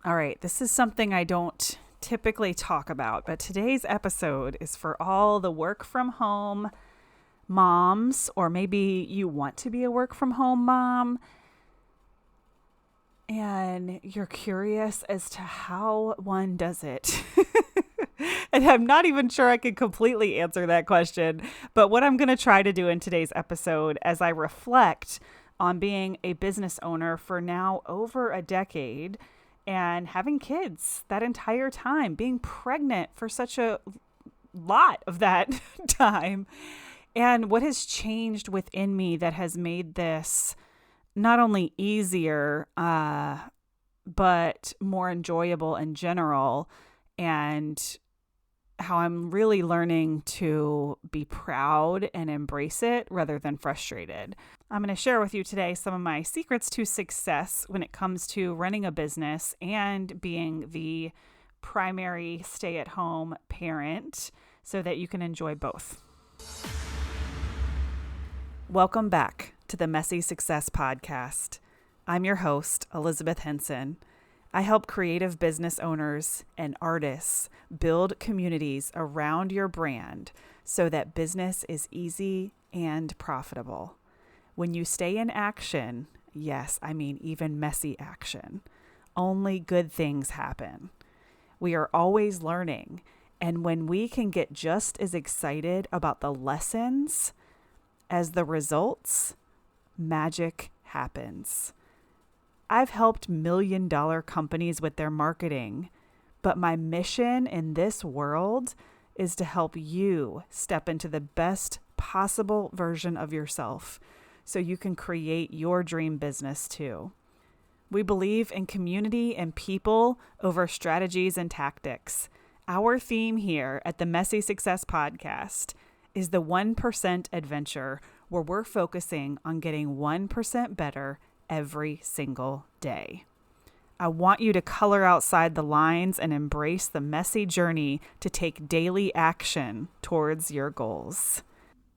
All right, this is something I don't typically talk about, but today's episode is for all the work from home moms, or maybe you want to be a work from home mom and you're curious as to how one does it. And I'm not even sure I can completely answer that question. But what I'm going to try to do in today's episode as I reflect on being a business owner for now over a decade and having kids that entire time, being pregnant for such a lot of that time, and what has changed within me that has made this not only easier, but more enjoyable in general, and how I'm really learning to be proud and embrace it rather than frustrated. I'm going to share with you today some of my secrets to success when it comes to running a business and being the primary stay-at-home parent so that you can enjoy both. Welcome back to the Messy Success Podcast. I'm your host, Elizabeth Henson. I help creative business owners and artists build communities around your brand so that business is easy and profitable. When you stay in action, yes, I mean even messy action, only good things happen. We are always learning, and when we can get just as excited about the lessons as the results, magic happens. I've helped million-dollar companies with their marketing, but my mission in this world is to help you step into the best possible version of yourself so you can create your dream business too. We believe in community and people over strategies and tactics. Our theme here at the Messy Success Podcast is the 1% adventure, where we're focusing on getting 1% better every single day. I want you to color outside the lines and embrace the messy journey to take daily action towards your goals.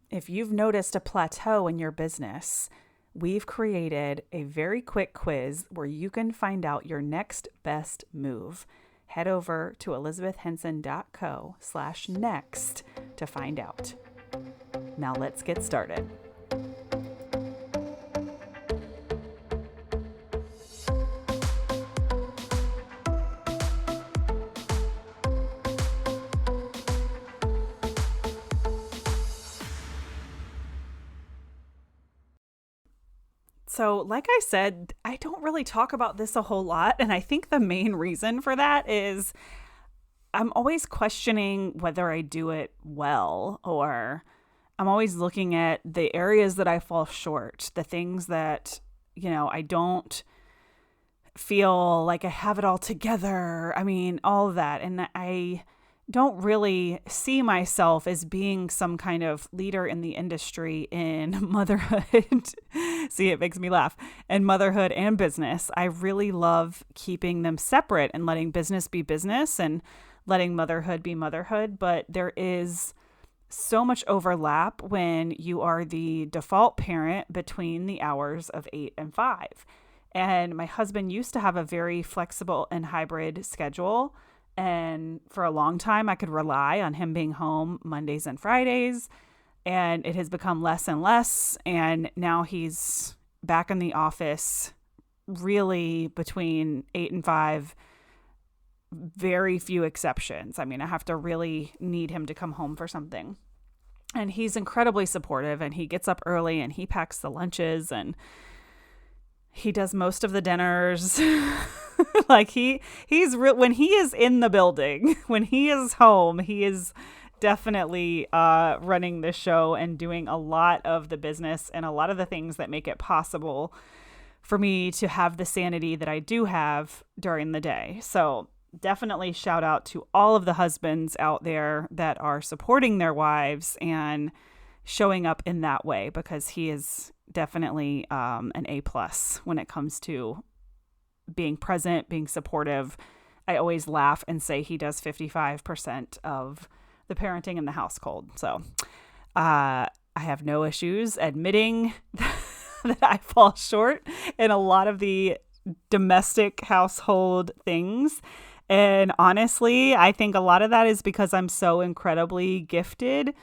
If you've noticed a plateau in your business, we've created a very quick quiz where you can find out your next best move. Head over to elizabethhenson.co/next to find out. Now let's get started. So, like I said, I don't really talk about this a whole lot. And I think the main reason for that is I'm always questioning whether I do it well, or I'm always looking at the areas that I fall short, the things that, I don't feel like I have it all together. I mean, all of that. And I don't really see myself as being some kind of leader in the industry in motherhood. See, it makes me laugh. And motherhood and business. I really love keeping them separate and letting business be business and letting motherhood be motherhood. But there is so much overlap when you are the default parent between the hours of 8 and 5. And my husband used to have a very flexible and hybrid schedule. And for a long time, I could rely on him being home Mondays and Fridays. And it has become less and less. And now he's back in the office really between 8 and 5. Very few exceptions. I mean, I have to really need him to come home for something. And he's incredibly supportive, and he gets up early and he packs the lunches and he does most of the dinners. Like he's when he is in the building, when he is home, he is definitely running the show and doing a lot of the business and a lot of the things that make it possible for me to have the sanity that I do have during the day. So definitely shout out to all of the husbands out there that are supporting their wives and showing up in that way, because he is definitely an A+ when it comes to being present, being supportive. I always laugh and say he does 55% of the parenting in the household. So I have no issues admitting that I fall short in a lot of the domestic household things. And honestly, I think a lot of that is because I'm so incredibly gifted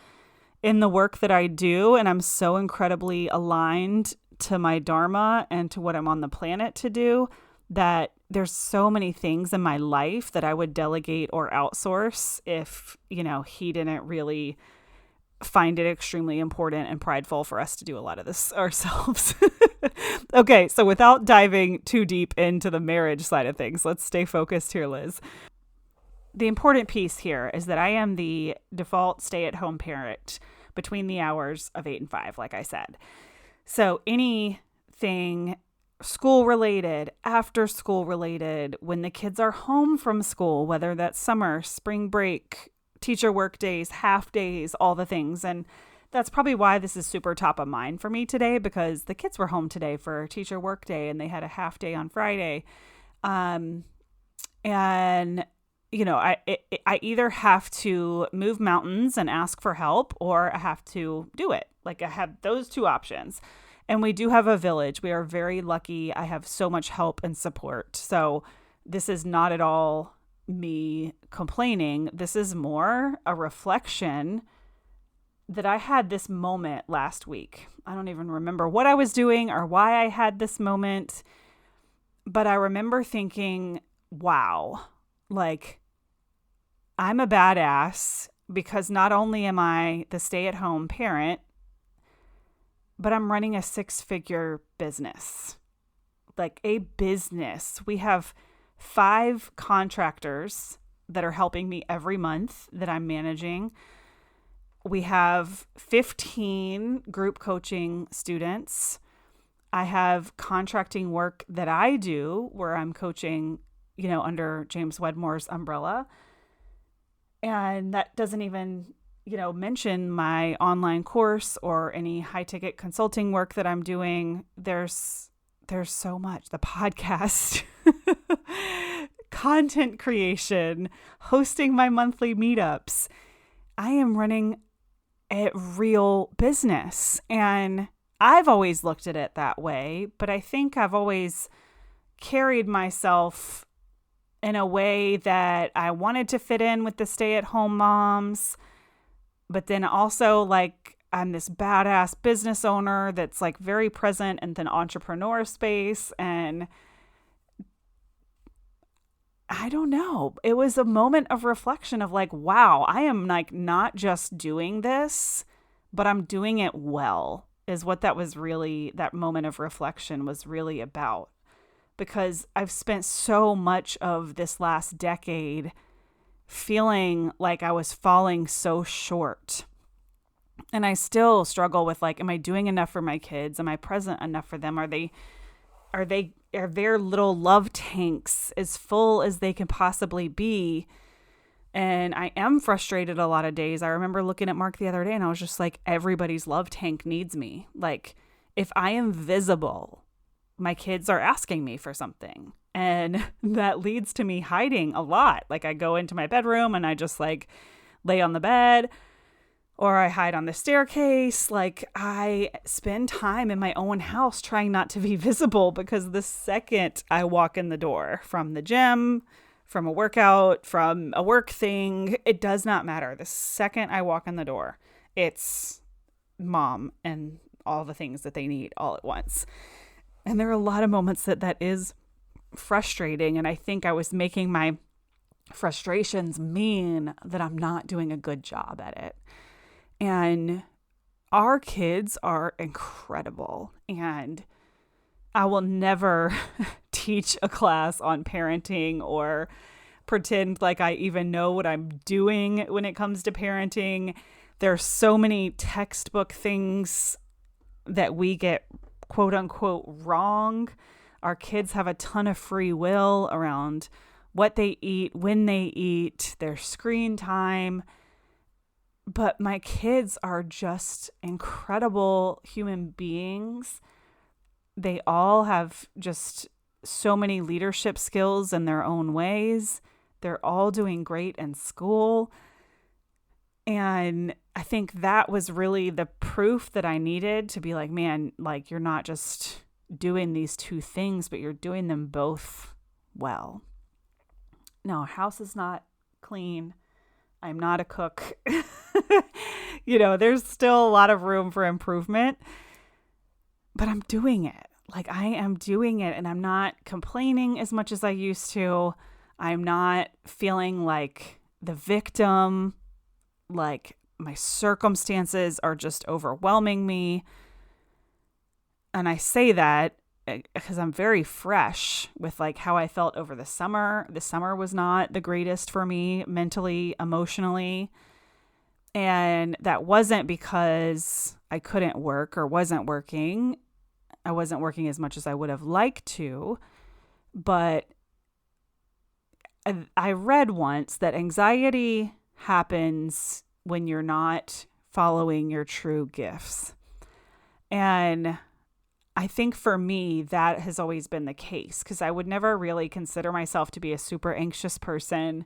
in the work that I do, and I'm so incredibly aligned to my dharma and to what I'm on the planet to do, that there's so many things in my life that I would delegate or outsource if, he didn't really find it extremely important and prideful for us to do a lot of this ourselves. Okay, so without diving too deep into the marriage side of things, let's stay focused here, Liz. The important piece here is that I am the default stay-at-home parent between the hours of 8 and 5, like I said. So anything school-related, after-school related, when the kids are home from school, whether that's summer, spring break, teacher work days, half days, all the things. And that's probably why this is super top of mind for me today, because the kids were home today for teacher work day and they had a half day on Friday. And I either have to move mountains and ask for help, or I have to do it. Like, I have those two options. And we do have a village. We are very lucky. I have so much help and support. So this is not at all me complaining. This is more a reflection that I had this moment last week. I don't even remember what I was doing or why I had this moment, but I remember thinking, wow, like, I'm a badass because not only am I the stay-at-home parent, but I'm running a 6-figure business, like a business. We have 5 contractors that are helping me every month that I'm managing. We have 15 group coaching students. I have contracting work that I do where I'm coaching, under James Wedmore's umbrella. And that doesn't even, mention my online course or any high ticket consulting work that I'm doing. There's so much. The podcast, content creation, hosting my monthly meetups. I am running a real business, and I've always looked at it that way, but I think I've always carried myself in a way that I wanted to fit in with the stay-at-home moms, but then also, like, I'm this badass business owner that's like very present in the entrepreneur space. And I don't know, it was a moment of reflection of like, wow, I am like not just doing this, but I'm doing it well, is what that moment of reflection was really about. Because I've spent so much of this last decade feeling like I was falling so short. And I still struggle with like, am I doing enough for my kids? Am I present enough for them? Are their little love tanks as full as they can possibly be? And I am frustrated a lot of days. I remember looking at Mark the other day and I was just like, everybody's love tank needs me. Like, if I am visible, my kids are asking me for something. And that leads to me hiding a lot. Like, I go into my bedroom and I just like lay on the bed, or I hide on the staircase. Like, I spend time in my own house trying not to be visible, because the second I walk in the door from the gym, from a workout, from a work thing, it does not matter. The second I walk in the door, it's mom and all the things that they need all at once. And there are a lot of moments that is frustrating. And I think I was making my frustrations mean that I'm not doing a good job at it. And our kids are incredible. And I will never teach a class on parenting or pretend like I even know what I'm doing when it comes to parenting. There's so many textbook things that we get quote unquote wrong. Our kids have a ton of free will around what they eat, when they eat, their screen time. But my kids are just incredible human beings. They all have just so many leadership skills in their own ways. They're all doing great in school. And I think that was really the proof that I needed to be like, man, like, you're not just doing these two things, but you're doing them both well. No, house is not clean. I'm not a cook. There's still a lot of room for improvement, but I'm doing it. Like, I am doing it, and I'm not complaining as much as I used to. I'm not feeling like the victim, like my circumstances are just overwhelming me. And I say that because I'm very fresh with like how I felt over the summer. The summer was not the greatest for me mentally, emotionally. And that wasn't because I couldn't work or wasn't working. I wasn't working as much as I would have liked to. But I read once that anxiety happens when you're not following your true gifts. And I think for me, that has always been the case because I would never really consider myself to be a super anxious person.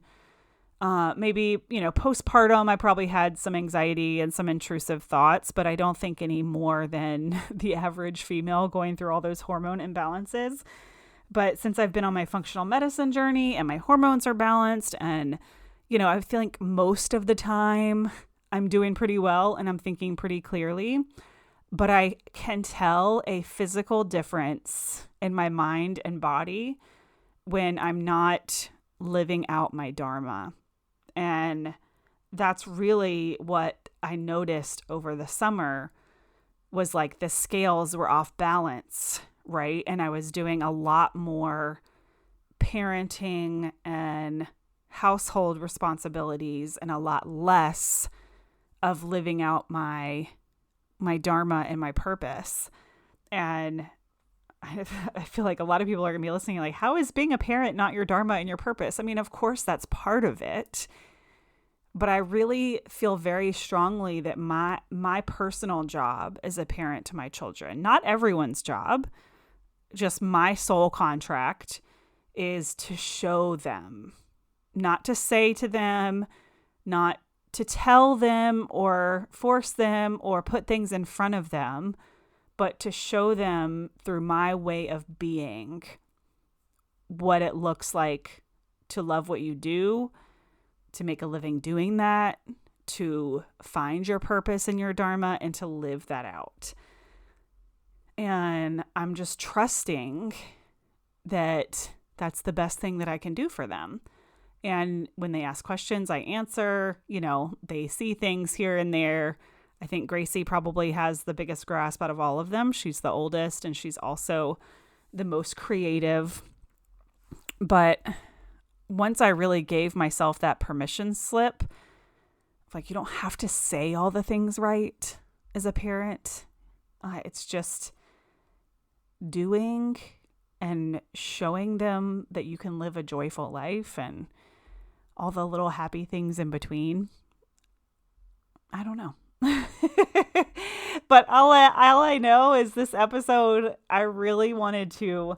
Maybe, postpartum, I probably had some anxiety and some intrusive thoughts, but I don't think any more than the average female going through all those hormone imbalances. But since I've been on my functional medicine journey and my hormones are balanced and, I feel like most of the time I'm doing pretty well and I'm thinking pretty clearly. But I can tell a physical difference in my mind and body when I'm not living out my dharma. And that's really what I noticed over the summer was like the scales were off balance, right? And I was doing a lot more parenting and household responsibilities and a lot less of living out my dharma and my purpose. And I feel like a lot of people are going to be listening like, how is being a parent not your dharma and your purpose? I mean, of course, that's part of it. But I really feel very strongly that my personal job as a parent to my children, not everyone's job, just my sole contract is to show them, not to say to them, not to tell them or force them or put things in front of them, but to show them through my way of being what it looks like to love what you do, to make a living doing that, to find your purpose in your dharma and to live that out. And I'm just trusting that that's the best thing that I can do for them. And when they ask questions, I answer, they see things here and there. I think Gracie probably has the biggest grasp out of all of them. She's the oldest and she's also the most creative. But once I really gave myself that permission slip, like, you don't have to say all the things right as a parent. It's just doing and showing them that you can live a joyful life and all the little happy things in between. I don't know. But all I know is this episode, I really wanted to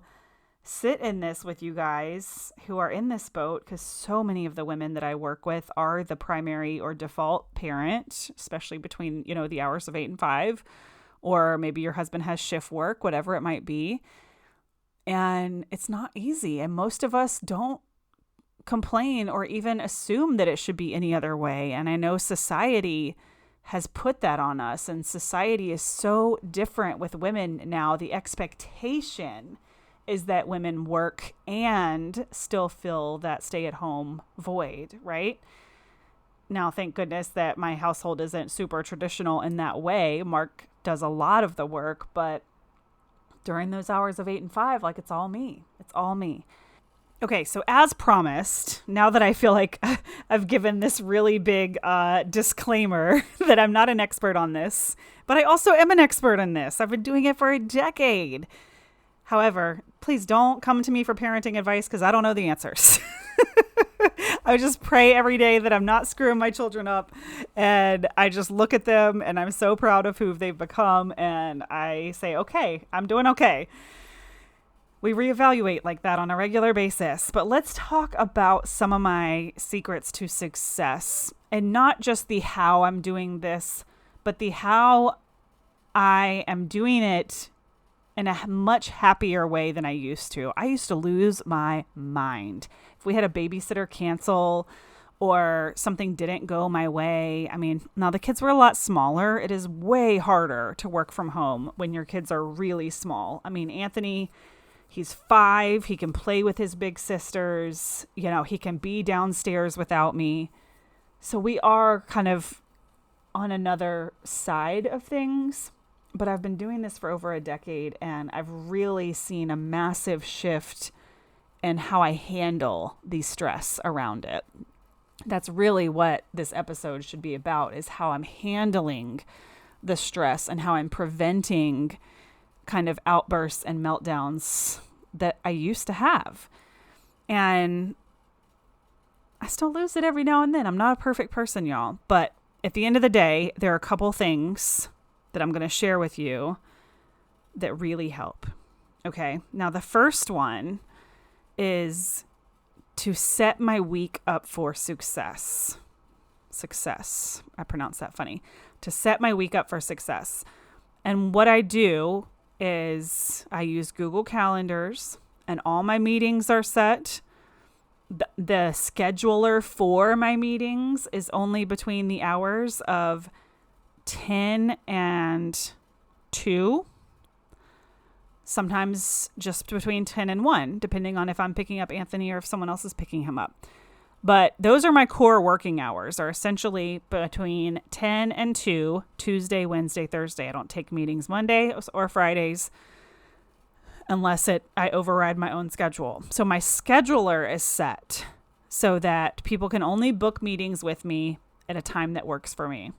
sit in this with you guys who are in this boat, because so many of the women that I work with are the primary or default parent, especially between, the hours of 8 and 5, or maybe your husband has shift work, whatever it might be. And it's not easy. And most of us don't complain or even assume that it should be any other way. And I know society has put that on us, and society is so different with women now. The expectation is that women work and still fill that stay-at-home void, right? Now, thank goodness that my household isn't super traditional in that way. Mark does a lot of the work, but during those hours of 8 and 5, like, it's all me. It's all me. Okay, so as promised, now that I feel like I've given this really big disclaimer that I'm not an expert on this, but I also am an expert in this. I've been doing it for a decade. However, please don't come to me for parenting advice because I don't know the answers. I just pray every day that I'm not screwing my children up, and I just look at them and I'm so proud of who they've become, and I say, okay, I'm doing okay. We reevaluate like that on a regular basis. But let's talk about some of my secrets to success, and not just the how I'm doing this, but the how I am doing it in a much happier way than I used to. I used to lose my mind. If we had a babysitter cancel or something didn't go my way, I mean, now the kids were a lot smaller. It is way harder to work from home when your kids are really small. I mean, Anthony, he's 5. He can play with his big sisters. You know, he can be downstairs without me. So we are kind of on another side of things. But I've been doing this for over a decade, and I've really seen a massive shift in how I handle the stress around it. That's really what this episode should be about, is how I'm handling the stress and how I'm preventing kind of outbursts and meltdowns that I used to have. And I still lose it every now and then. I'm not a perfect person, y'all. But at the end of the day, there are a couple things that I'm going to share with you that really help. Okay. Now, the first one is to set my week up for success. Success. I pronounce that funny. To set my week up for success. And what I do is I use Google Calendars, and all my meetings are set. The scheduler for my meetings is only between the hours of 10 and 2. Sometimes just between 10 and 1, depending on if I'm picking up Anthony or if someone else is picking him up. But those are my core working hours, are essentially between 10 and 2, Tuesday, Wednesday, Thursday. I don't take meetings Monday or Fridays unless I override my own schedule. So my scheduler is set so that people can only book meetings with me at a time that works for me.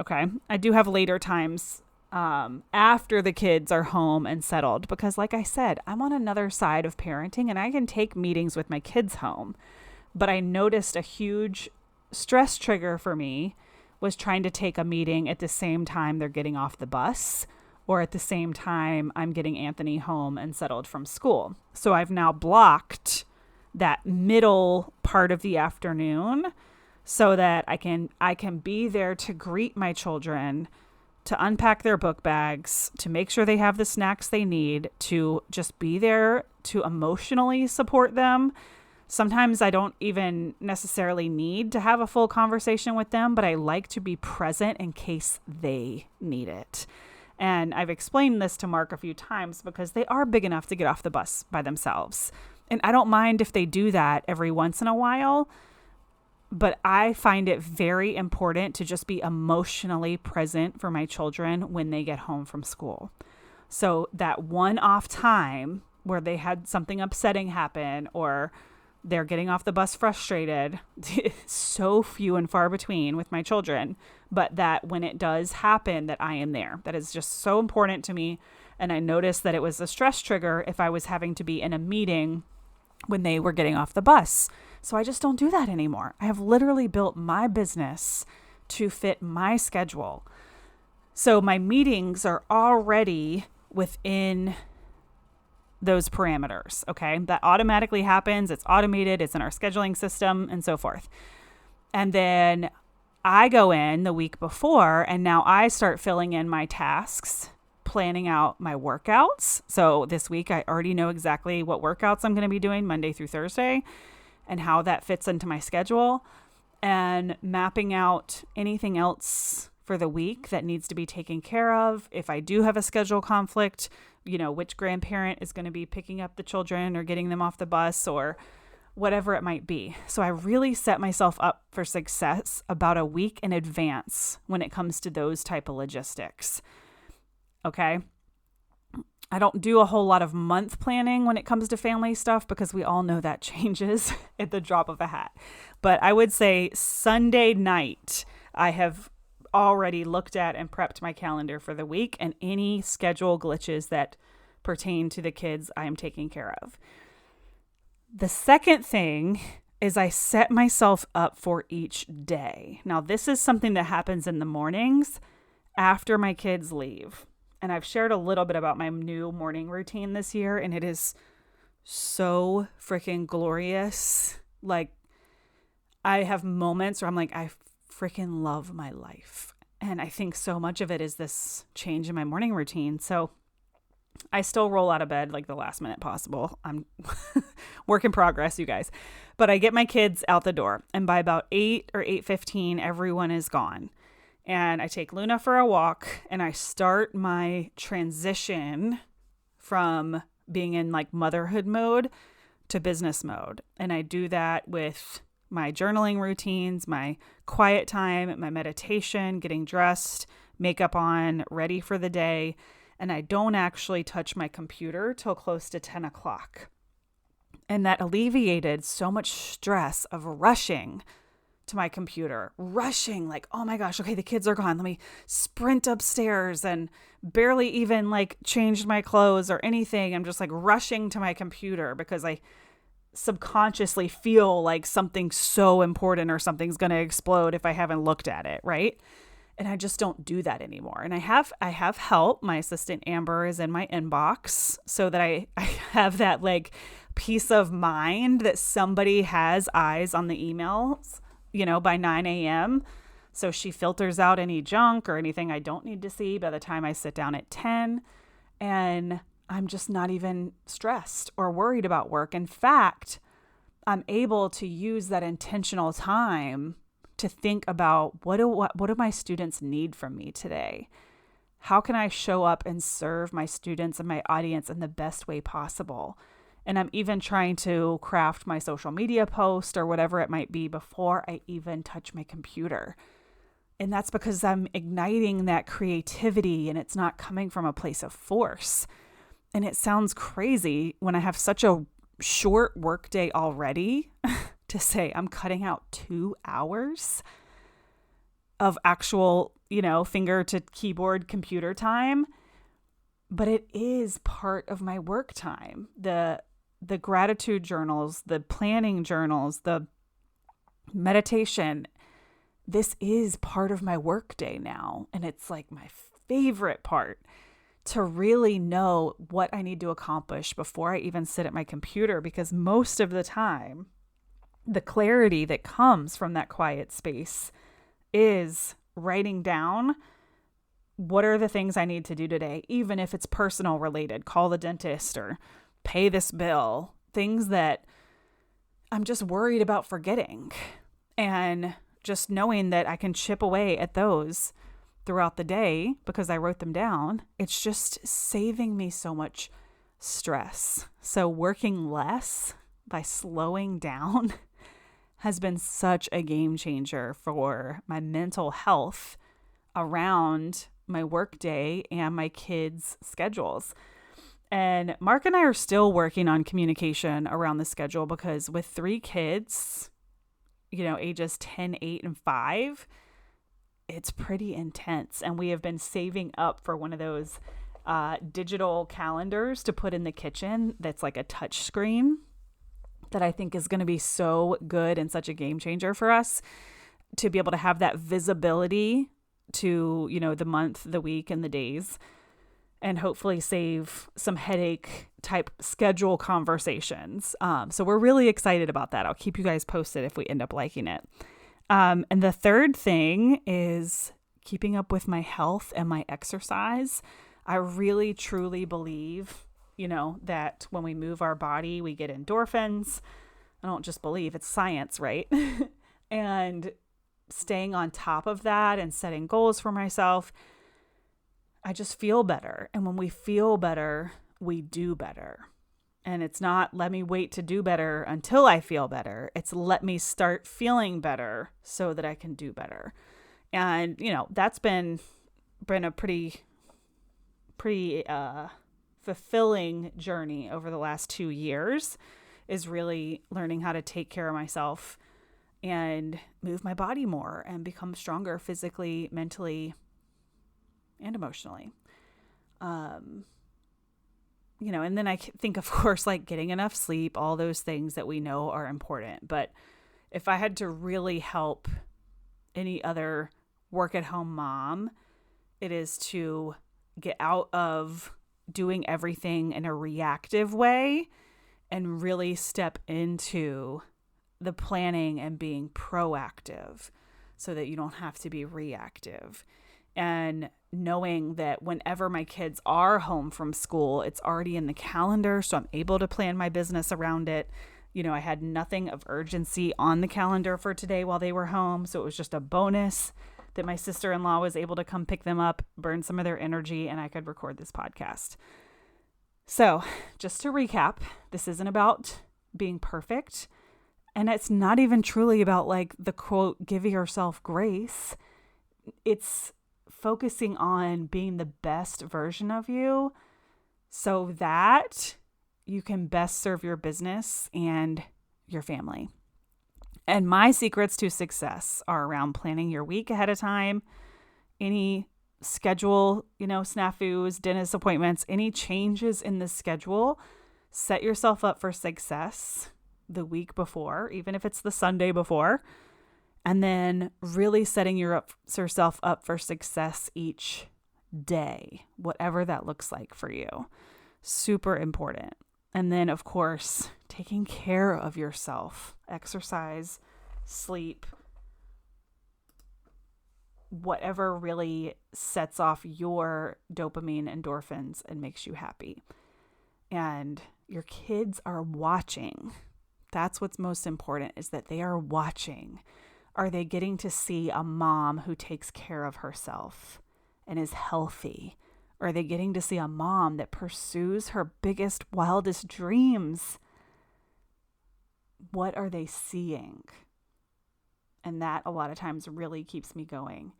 Okay. I do have later times after the kids are home and settled, because like I said, I'm on another side of parenting and I can take meetings with my kids home. But I noticed a huge stress trigger for me was trying to take a meeting at the same time they're getting off the bus, or at the same time I'm getting Anthony home and settled from school. So I've now blocked that middle part of the afternoon so that I can be there to greet my children, to unpack their book bags, to make sure they have the snacks they need, to just be there to emotionally support them. Sometimes I don't even necessarily need to have a full conversation with them, but I like to be present in case they need it. And I've explained this to Mark a few times because they are big enough to get off the bus by themselves. And I don't mind if they do that every once in a while, but I find it very important to just be emotionally present for my children when they get home from school. So that one-off time where they had something upsetting happen or they're getting off the bus frustrated, so few and far between with my children, but that when it does happen, that I am there. That is just so important to me. And I noticed that it was a stress trigger if I was having to be in a meeting when they were getting off the bus. So I just don't do that anymore. I have literally built my business to fit my schedule. So my meetings are already within those parameters. Okay. That automatically happens. It's automated. It's in our scheduling system and so forth. And then I go in the week before and now I start filling in my tasks, planning out my workouts. So this week I already know exactly what workouts I'm going to be doing Monday through Thursday and how that fits into my schedule, and mapping out anything else for the week that needs to be taken care of. If I do have a schedule conflict, which grandparent is going to be picking up the children or getting them off the bus or whatever it might be. So I really set myself up for success about a week in advance when it comes to those type of logistics. Okay. I don't do a whole lot of month planning when it comes to family stuff because we all know that changes at the drop of a hat. But I would say Sunday night, I have already looked at and prepped my calendar for the week, and any schedule glitches that pertain to the kids I am taking care of. The second thing is I set myself up for each day. Now, this is something that happens in the mornings after my kids leave. And I've shared a little bit about my new morning routine this year, and it is so freaking glorious. Like, I have moments where I'm like, I freaking love my life. And I think so much of it is this change in my morning routine. So I still roll out of bed like the last minute possible. I'm work in progress, you guys. But I get my kids out the door, and by about 8 or 8:15, everyone is gone. And I take Luna for a walk, and I start my transition from being in like motherhood mode to business mode. And I do that with my journaling routines, my quiet time, my meditation, getting dressed, makeup on, ready for the day. And I don't actually touch my computer till close to 10 o'clock. And that alleviated so much stress of rushing to my computer, rushing like, oh my gosh, okay, the kids are gone. Let me sprint upstairs, and barely even like changed my clothes or anything. I'm just like rushing to my computer because I subconsciously feel like something's so important or something's going to explode if I haven't looked at it, right? And I just don't do that anymore. And I have help. My assistant Amber is in my inbox so that I have that like peace of mind that somebody has eyes on the emails, by 9 a.m. So she filters out any junk or anything I don't need to see by the time I sit down at 10. And I'm just not even stressed or worried about work. In fact, I'm able to use that intentional time to think about what do my students need from me today? How can I show up and serve my students and my audience in the best way possible? And I'm even trying to craft my social media post or whatever it might be before I even touch my computer. And that's because I'm igniting that creativity, and it's not coming from a place of force. And it sounds crazy when I have such a short workday already to say I'm cutting out 2 hours of actual, finger to keyboard computer time. But it is part of my work time. The gratitude journals, the planning journals, the meditation, this is part of my work day now. And it's like my favorite part to really know what I need to accomplish before I even sit at my computer, because most of the time, the clarity that comes from that quiet space is writing down what are the things I need to do today, even if it's personal related, call the dentist or pay this bill, things that I'm just worried about forgetting. And just knowing that I can chip away at those throughout the day because I wrote them down, it's just saving me so much stress. So working less by slowing down has been such a game changer for my mental health around my work day and my kids' schedules. And Mark and I are still working on communication around the schedule because with 3 kids, ages 10, 8, and 5, it's pretty intense. And we have been saving up for one of those digital calendars to put in the kitchen that's like a touch screen that I think is going to be so good and such a game changer for us to be able to have that visibility to, the month, the week, and the days, and hopefully save some headache type schedule conversations. So we're really excited about that. I'll keep you guys posted if we end up liking it. And the third thing is keeping up with my health and my exercise. I really, truly believe, that when we move our body, we get endorphins. I don't just believe, it's science, right? And staying on top of that and setting goals for myself, I just feel better. And when we feel better, we do better. And it's not let me wait to do better until I feel better. It's let me start feeling better so that I can do better. And, that's been a pretty fulfilling journey over the last 2 years, is really learning how to take care of myself and move my body more and become stronger physically, mentally, and emotionally. And then I think, of course, like getting enough sleep, all those things that we know are important. But if I had to really help any other work at home mom, it is to get out of doing everything in a reactive way and really step into the planning and being proactive so that you don't have to be reactive. and knowing that whenever my kids are home from school, it's already in the calendar. So I'm able to plan my business around it. I had nothing of urgency on the calendar for today while they were home. So it was just a bonus that my sister-in-law was able to come pick them up, burn some of their energy, and I could record this podcast. So just to recap, this isn't about being perfect. And it's not even truly about like the quote, give yourself grace. It's focusing on being the best version of you so that you can best serve your business and your family. And my secrets to success are around planning your week ahead of time, any schedule, snafus, dentist appointments, any changes in the schedule, set yourself up for success the week before, even if it's the Sunday before, and then really setting yourself up for success each day, whatever that looks like for you. Super important. And then, of course, taking care of yourself, exercise, sleep, whatever really sets off your dopamine, endorphins, and makes you happy. And your kids are watching. That's what's most important, is that they are watching. Are they getting to see a mom who takes care of herself and is healthy? Are they getting to see a mom that pursues her biggest, wildest dreams? What are they seeing? And that a lot of times really keeps me going.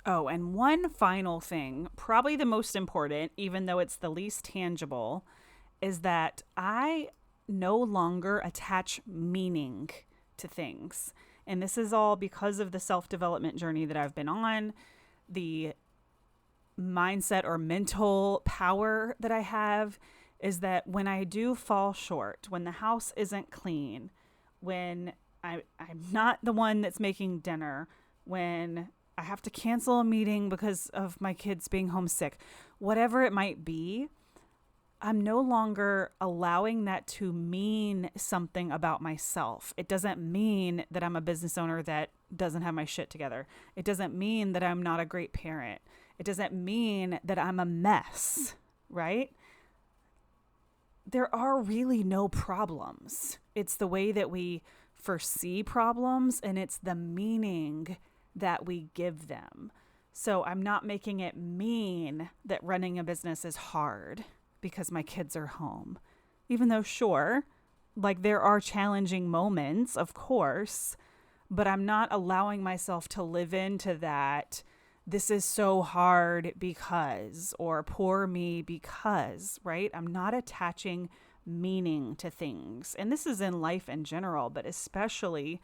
Oh, and one final thing, probably the most important, even though it's the least tangible, is that I no longer attach meaning to things. And this is all because of the self-development journey that I've been on, the mindset or mental power that I have is that when I do fall short, when the house isn't clean, when I'm not the one that's making dinner, when I have to cancel a meeting because of my kids being homesick, whatever it might be, I'm no longer allowing that to mean something about myself. It doesn't mean that I'm a business owner that doesn't have my shit together. It doesn't mean that I'm not a great parent. It doesn't mean that I'm a mess, right? There are really no problems. It's the way that we foresee problems, and it's the meaning that we give them. So I'm not making it mean that running a business is hard because my kids are home. Even though, sure, like there are challenging moments, of course, but I'm not allowing myself to live into that. This is so hard because, or poor me because, right? I'm not attaching meaning to things. And this is in life in general, but especially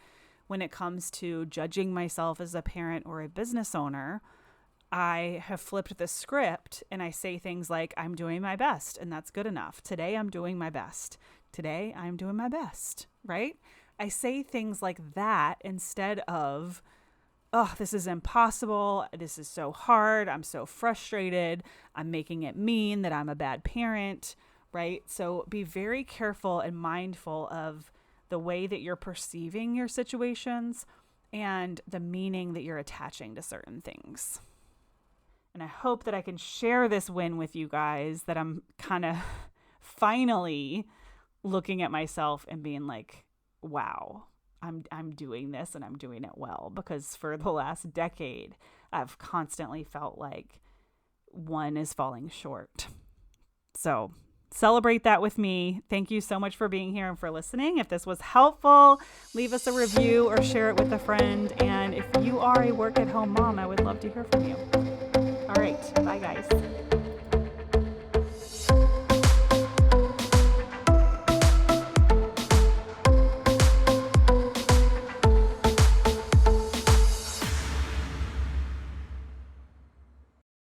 when it comes to judging myself as a parent or a business owner, I have flipped the script and I say things like, I'm doing my best and that's good enough. Today I'm doing my best. Today I'm doing my best, right? I say things like that instead of, oh, this is impossible. This is so hard. I'm so frustrated. I'm making it mean that I'm a bad parent, right? So be very careful and mindful of the way that you're perceiving your situations and the meaning that you're attaching to certain things. And I hope that I can share this win with you guys, that I'm kind of finally looking at myself and being like, wow, I'm doing this and I'm doing it well. Because for the last decade, I've constantly felt like one is falling short. So celebrate that with me. Thank you so much for being here and for listening. If this was helpful, leave us a review or share it with a friend. And if you are a work-at-home mom, I would love to hear from you. All right. Bye, guys.